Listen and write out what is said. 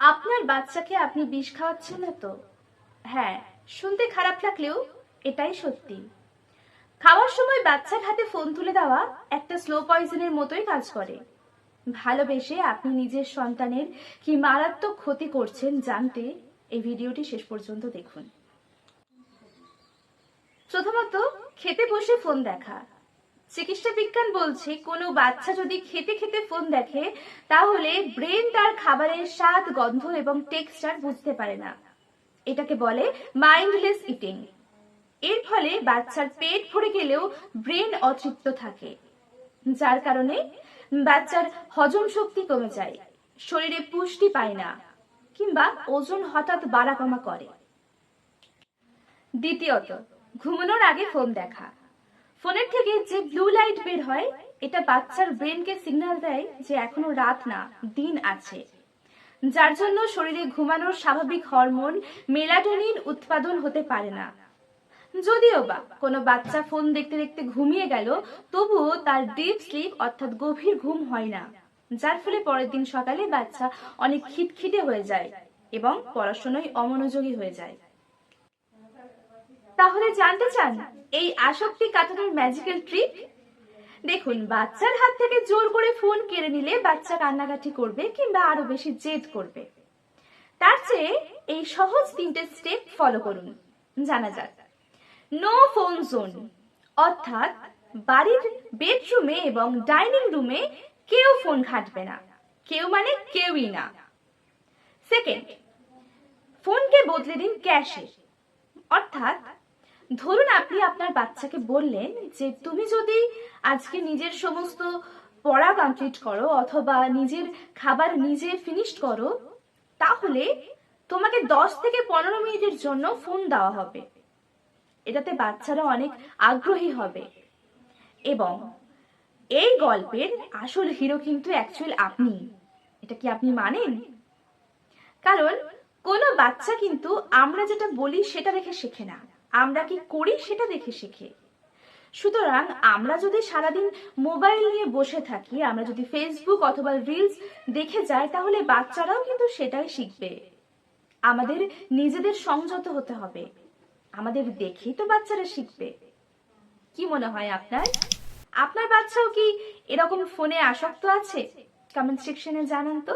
আপনার বাচ্চাকে আপনি বিষ খাওয়াচ্ছেন না তো? হ্যাঁ, শুনতে খারাপ লাগলেও এটাই সত্যি। খাওয়ার সময় বাচ্চার হাতে ফোন তুলে দেওয়া একটা স্লো পয়জনের মতোই কাজ করে। ভালোবেসে আপনি নিজের সন্তানের কি মারাত্মক ক্ষতি করছেন জানতে এই ভিডিওটি শেষ পর্যন্ত দেখুন। প্রথমত, খেতে বসে ফোন দেখা। চিকিৎসা বিজ্ঞান বলছে কোনো বাচ্চা যদি খেতে খেতে ফোন দেখে তাহলে ব্রেন তার খাবারের স্বাদ, গন্ধ এবং টেক্সচার বুঝতে পারে না। এটাকে বলে মাইন্ডলেস ইটিং। এর ফলে বাচ্চার পেট ভরে গেলেও ব্রেন অতৃপ্ত থাকে, যার কারণে বাচ্চার হজম শক্তি কমে যায়, শরীরে পুষ্টি পায় না, কিংবা ওজন হঠাৎ বাড়া কমা করে। দ্বিতীয়ত, ঘুমানোর আগে ফোন দেখা। ফোনের থেকে যে ব্লু লাইট বের হয় এটা বাচ্চার ব্রেনকে সিগন্যাল দেয় যে এখনো রাত না, দিন আছে, যার জন্য শরীরে ঘুমানোর স্বাভাবিক হরমোন মেলাটোনিন উৎপাদন হতে পারে না। যদিও বা কোনো বাচ্চা ফোন দেখতে দেখতে ঘুমিয়ে গেল, তবুও তার ডিপ স্লিপ অর্থাৎ গভীর ঘুম হয় না, যার ফলে পরের দিন সকালে বাচ্চা অনেক খিটখিটে হয়ে যায় এবং পড়াশোনায় অমনোযোগী হয়ে যায়। তাহলে জানতে চান এই আসক্তি কাটানোর ম্যাজিক্যাল ট্রিক? দেখুন, বাচ্চার হাত থেকে জোর করে ফোন কেড়ে নিলে বাচ্চা কান্নাকাটি করবে কিংবা আরো বেশি জেদ করবে। তার চেয়ে এই সহজ 3টে স্টেপ ফলো করুন। জানা যাক। নো ফোন জোন, অর্থাৎ বাড়ির বেডরুমে এবং ডাইনিং রুমে কেউ ফোন ঘাঁটবে না। কেউ মানে কেউই না। সেকেন্ড, ফোনকে বদলে দিন ক্যাশে, অর্থাৎ ধরুন আপনি আপনার বাচ্চাকে বললেন যে তুমি যদি আজকে নিজের সমস্ত পড়া কমপ্লিট করো অথবা নিজের খাবার নিজে ফিনিশ করো, তাহলে তোমাকে 10 থেকে 15 মিনিটের জন্য ফোন দেওয়া হবে। এটাতে বাচ্চারা অনেক আগ্রহী হবে এবং এই গল্পের আসল হিরো কিন্তু অ্যাকচুয়াল আপনি। এটা কি আপনি মানেন? কারণ কোনো বাচ্চা কিন্তু আমরা যেটা বলি সেটা দেখে শেখে না, আমরা কি করি সেটা দেখে শেখে। সুতরাং আমরা যদি সারাদিন মোবাইল নিয়ে বসে থাকি, আমরা যদি ফেসবুক অথবা রিলস দেখে যাই, তাহলে বাচ্চারাও কিন্তু সেটাই শিখবে। আমাদের নিজেদের সংযত হতে হবে, আমাদের দেখেই তো বাচ্চারা শিখবে। কি মনে হয় আপনার? আপনার বাচ্চাও কি এরকম ফোনে আসক্ত আছে? কমেন্ট সেকশনে জানান তো।